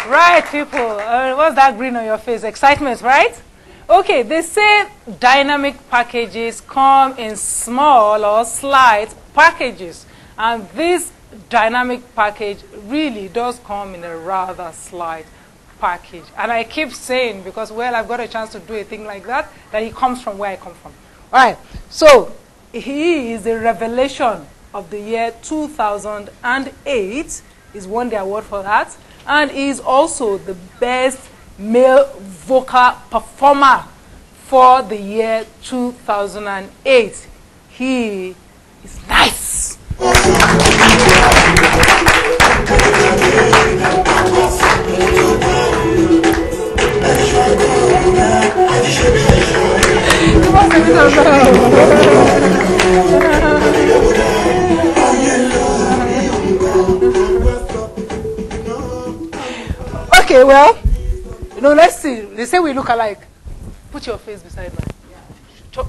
Right, people. What's that green on your face? Excitement, right? Okay, they say dynamic packages come in small or slight packages. And this dynamic package really does come in a rather slight package. And I keep saying, because, well, I've got a chance to do a thing like that, that he comes from where I come from. All right, so he is the revelation of the year 2008. He's won the award for that. And he's also the best male vocal performer for the year 2008. He is nice. Okay, well, let's see. They say we look alike. Put your face beside mine.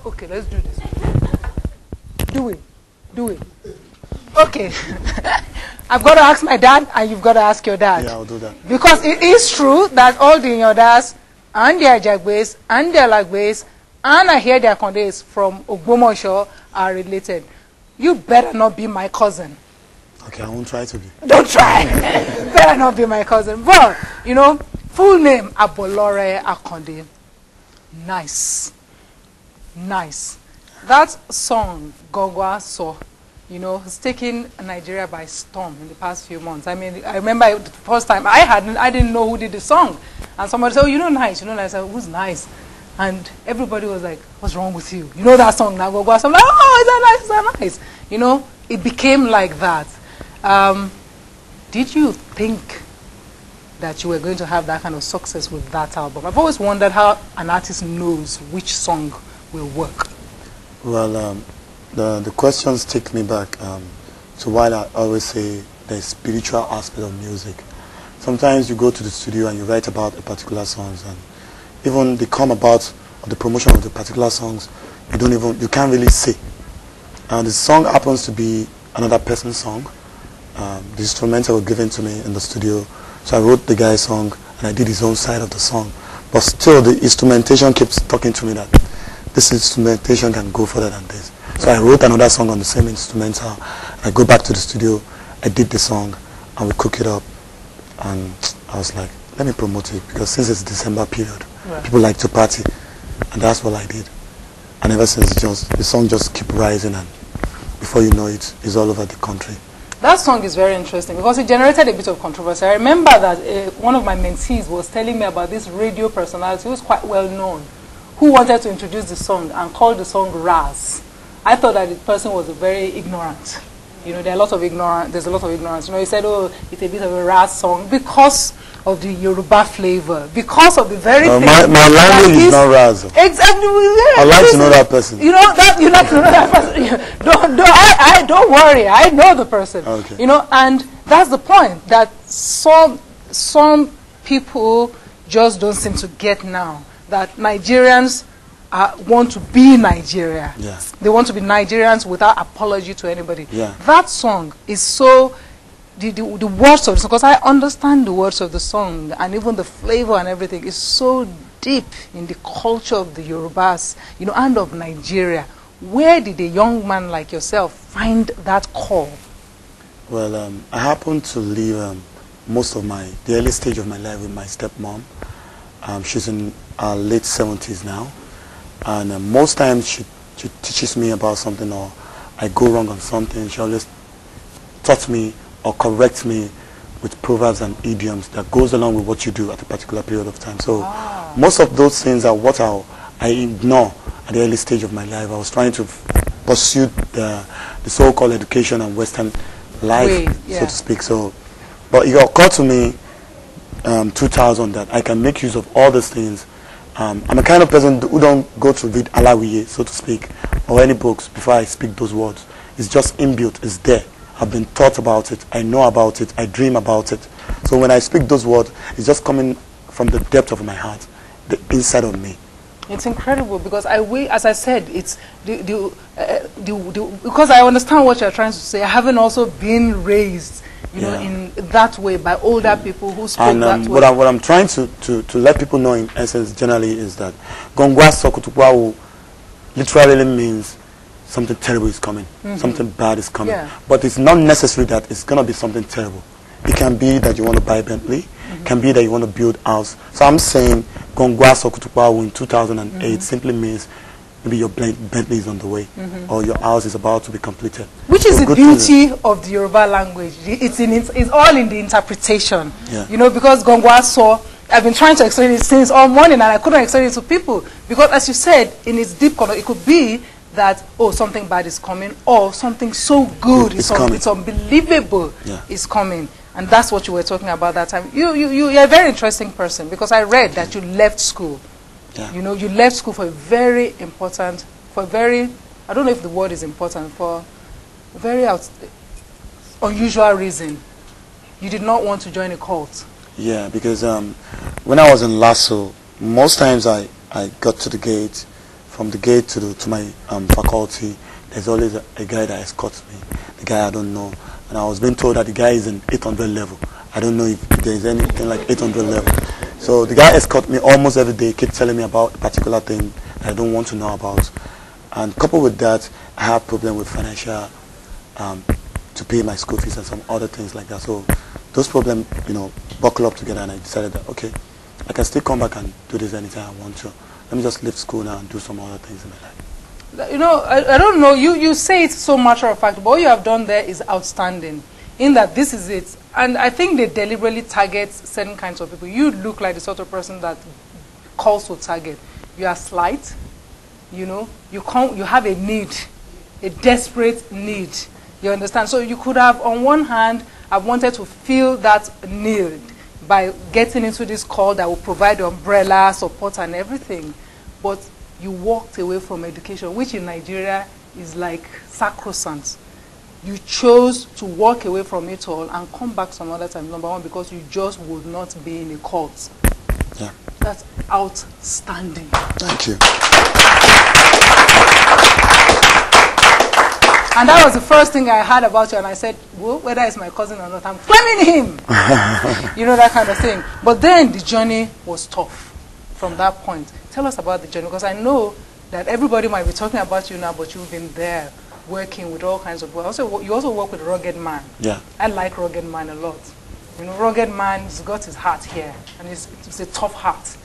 Okay, let's do this. Do it. Okay. I've got to ask my dad, and you've got to ask your dad. Yeah, I'll do that. Because it is true that all the Nyodas and their Jagways and their Lagways and I hear their Condes from Ogbomoso are related. You better not be my cousin. Okay, I won't try to be. Don't try. Better not be my cousin. But, full name, Abolore Akonde. Nice. That song, Gongwa So, has taken Nigeria by storm in the past few months. I mean, I remember the first time I didn't know who did the song. And somebody said, oh, nice. I said, who's nice? And everybody was like, what's wrong with you? You know that song, now Gongwa So. I'm like, oh, is that nice? It became like that. Did you think that you were going to have that kind of success with that album? I've always wondered how an artist knows which song will work. Well, the questions take me back to why I always say the spiritual aspect of music. Sometimes you go to the studio and you write about a particular songs, and even they come about the promotion of the particular songs, you can't really say. And the song happens to be another person's song. The instrumental were given to me in the studio, so I wrote the guy's song and I did his own side of the song. But still, the instrumentation keeps talking to me that this instrumentation can go further than this. So I wrote another song on the same instrumental. I go back to the studio, I did the song, and we cook it up. And I was like, let me promote it, because since it's December period, people like to party, and that's what I did. And ever since, the song just keep rising, and before you know it, it's all over the country. That song is very interesting because it generated a bit of controversy. I remember that one of my mentees was telling me about this radio personality who was quite well known, who wanted to introduce the song and called the song Raz. I thought that the person was very ignorant. There's a lot of ignorance. He said, oh, it's a bit of a Raz song because of the Yoruba flavor, because of the very thing. My language is not Raz. Exactly. I'd like to know that person. You like to know that person. Don't worry. I know the person. Okay. And that's the point that some people just don't seem to get now, that Nigerians want to be Nigeria. Yes. They want to be Nigerians without apology to anybody. Yeah. That song is so... The words of the song, because I understand the words of the song, and even the flavor and everything is so deep in the culture of the Yorubas, and of Nigeria. Where did a young man like yourself find that call? Well, I happened to live most of the early stage of my life with my stepmom. She's in her late 70s now, and most times she teaches me about something, or I go wrong on something. She always taught me or correct me with proverbs and idioms that goes along with what you do at a particular period of time. So most of those things are what I ignore at the early stage of my life. I was trying to pursue the so-called education and Western life, so to speak. So, but it occurred to me 2000 that I can make use of all these things. I'm a kind of person who don't go to read Alawiye, so to speak, or any books before I speak those words. It's just inbuilt, it's there. I've been taught about it, I know about it, I dream about it. So when I speak those words, it's just coming from the depth of my heart, the inside of me. It's incredible because as I said, it's because I understand what you're trying to say. I haven't also been raised, you know, in that way by older people who spoke that way. What I'm trying to let people know in essence generally is that Gongwa Sokutukwa literally means something terrible is coming, something bad is coming. But it's not necessary that it's going to be something terrible. It can be that you want to buy a Bentley, it can be that you want to build a house. So I'm saying Gongwa Sokutukwa in 2008 simply means maybe your Bentley is on the way or your house is about to be completed. Which is the beauty of the Yoruba language. It's all in the interpretation. You know, because Gongwa saw, I've been trying to explain it since all morning and I couldn't explain it to people. Because as you said, in its deep color, it could be that, oh, something bad is coming or something so good, it's unbelievable is coming. And that's what you were talking about that time. You're a very interesting person because I read that you left school. You know, you left school for a very important, I don't know if the word is important, for a very unusual reason. You did not want to join a cult. Yeah, because when I was in Lasso, most times I got to the gate, from the gate to my faculty, there's always a guy that escorts me, the guy I don't know. And I was being told that the guy is in 800 level. I don't know if there is anything like 800 level. So the guy escorts me almost every day, keep telling me about a particular thing that I don't want to know about. And coupled with that, I have problem with financial, to pay my school fees and some other things like that. So those problems, you know, buckle up together and I decided that, okay, I can still come back and do this anytime I want to. Let me just leave school now and do some other things in my life. You know, I don't know, you say it so matter of fact, but what you have done there is outstanding, in that this is it. And I think they deliberately target certain kinds of people. You look like the sort of person that calls to target. You are slight, you know, you have a need, a desperate need. You understand? So you could have, on one hand, have wanted to fill that need by getting into this call that will provide umbrella, support and everything. But you walked away from education, which in Nigeria is like sacrosanct. You chose to walk away from it all and come back some other time, number one, because you just would not be in a cult. Yeah. That's outstanding. Thank you. And that was the first thing I heard about you, and I said, well, whether it's my cousin or not, I'm claiming him. You know, that kind of thing. But then the journey was tough from that point. Tell us about the journey, because I know that everybody might be talking about you now, but you've been there working with all kinds of work. Also, you also work with Rugged Man. Yeah. I like Rugged Man a lot. You know, Rugged Man has got his heart here, and it's a tough heart.